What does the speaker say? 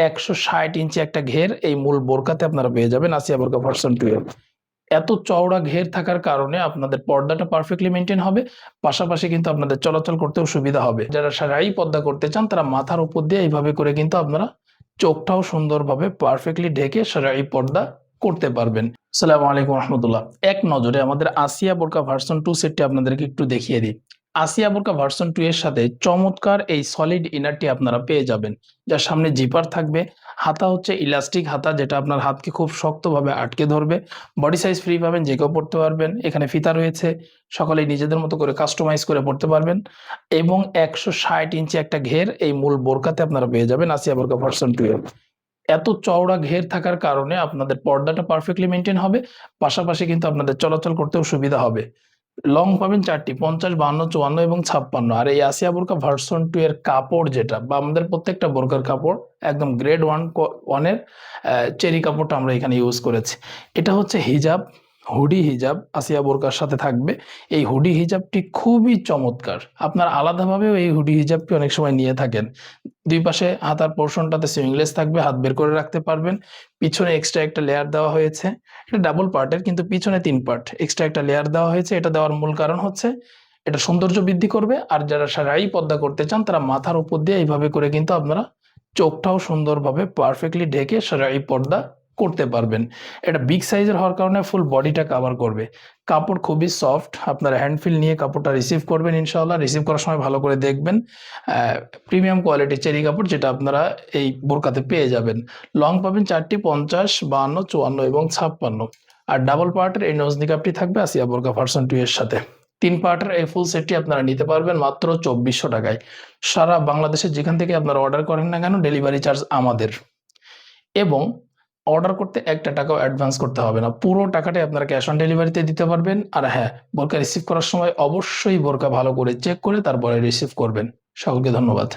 160 ইঞ্চি একটা ঘের এই মূল বোরকাতে আপনারা পেয়ে যাবেন আসিয়া বোরকা ভার্সন 2 এর। এত চওড়া ঘের থাকার কারণে আপনাদের পর্দাটা পারফেক্টলি মেনটেন হবে, পাশাপাশি কিন্তু আপনাদের চলাচল করতেও সুবিধা হবে। যারা সারাই পর্দা করতে চান তারা মাথার উপর দিয়ে এইভাবে করে কিন্তু আপনারা চোখটাও সুন্দরভাবে পারফেক্টলি ঢেকে সারাই পর্দা করতে পারবেন। আসসালামু আলাইকুম রহমতুল্লাহ। এক নজরে আমাদের আসিয়া বোরকা ভার্সন 2 সেটটি আপনাদেরকে একটু দেখিয়ে দিই। আসিয়া বোরকা ভার্সন 2 এর সাথে চমৎকার এই সলিড ইনারটি আপনারা পেয়ে যাবেন, যার সামনে জিপার থাকবে। হাতা হচ্ছে ইলাস্টিক হাতা, যেটা আপনার হাতকে খুব শক্তভাবে আটকে ধরবে। বডি সাইজ ফ্রি পাবেন, যে কেউ পড়তে পারবেন। এখানে ফিতা রয়েছে, সকলেই নিজেদের মতো করে কাস্টমাইজ করে পড়তে পারবেন। এবং 160 ইঞ্চি একটা ঘের এই মূল বোরকাতে আপনারা পেয়ে যাবেন আসিয়া বোরকা ভার্সন 2 এর। এত চওড়া ঘের থাকার কারণে আপনাদের পর্দাটা পারফেক্টলি মেনটেন হবে, পাশাপাশি কিন্তু আপনাদের চলাচল করতেও সুবিধা হবে। লং পাবেন 4টি, 50, 52, 54 এবং 56। আর এই আসিয়া বোরকা ভার্সন 2 এর কাপড় যেটা, বা আমাদের প্রত্যেকটা বোরকার কাপড় একদম গ্রেড 1 এর চেরি কাপড়টা আমরা এখানে ইউজ করেছি। এটা হচ্ছে হিজাব, হুডি হিজাব আসিয়া বোরকার সাথে থাকবে। এই হুডি হিজাবটি খুবই চমৎকার। আপনার আলাদাভাবেও এই হুডি হিজাবটি অনেক সময় নিয়ে থাকেন। দুই পাশে হাতার পোর্শনটাতে সুইংলেস থাকবে, হাত বের করে রাখতে পারবেন। পিছনে এক্সট্রা একটা লেয়ার দেওয়া হয়েছে, এটা ডাবল পার্টের কিন্তু পিছনে 3 পার্ট এক্সট্রা একটা লেয়ার দেওয়া হয়েছে। এটা দেওয়ার মূল কারণ হচ্ছে এটা সৌন্দর্য বৃদ্ধি করবে। আর যারা সারাই পর্দা করতে চান তারা মাথার উপর দিয়ে এইভাবে করে কিন্তু আপনারা চোখটাও সুন্দরভাবে পারফেক্টলি ঢেকে সারাই পর্দা করতে পারবেন। এটা বিগ সাইজের হওয়ার কারণে ফুল বডিটা কভার করবে। কাপড় খুবই সফট, আপনারা হ্যান্ড ফিল নিয়ে কাপড়টা রিসিভ করবেন ইনশাআল্লাহ। রিসিভ করার সময় ভালো করে দেখবেন। প্রিমিয়াম কোয়ালিটির চেরি কাপড়, যেটা আপনারা এই বোরকাতে পেয়ে যাবেন। লং পাবেন 4টি, 50, 52, 54 এবং 56। আর ডাবল পার্টের এই নজনি কাপটি থাকবে আসিয়া বোরকা ভার্সন 2 এর সাথে। 3 পার্টের এই ফুল সেটটি আপনারা নিতে পারবেন মাত্র 2400 টাকায়। সারা বাংলাদেশের যেখান থেকে আপনারা অর্ডার করেন না কেন, ডেলিভারি চার্জ আমাদের। এবং অর্ডার করতে একটা টাকাও অ্যাডভান্স করতে হবে না, পুরো টাকাটাই আপনারা ক্যাশ অন ডেলিভারিতে দিতে পারবেন। আর হ্যাঁ, বোরকা রিসিভ করার সময় অবশ্যই বোরকা ভালো করে চেক করে তারপরে রিসিভ করবেন। সকলকে ধন্যবাদ।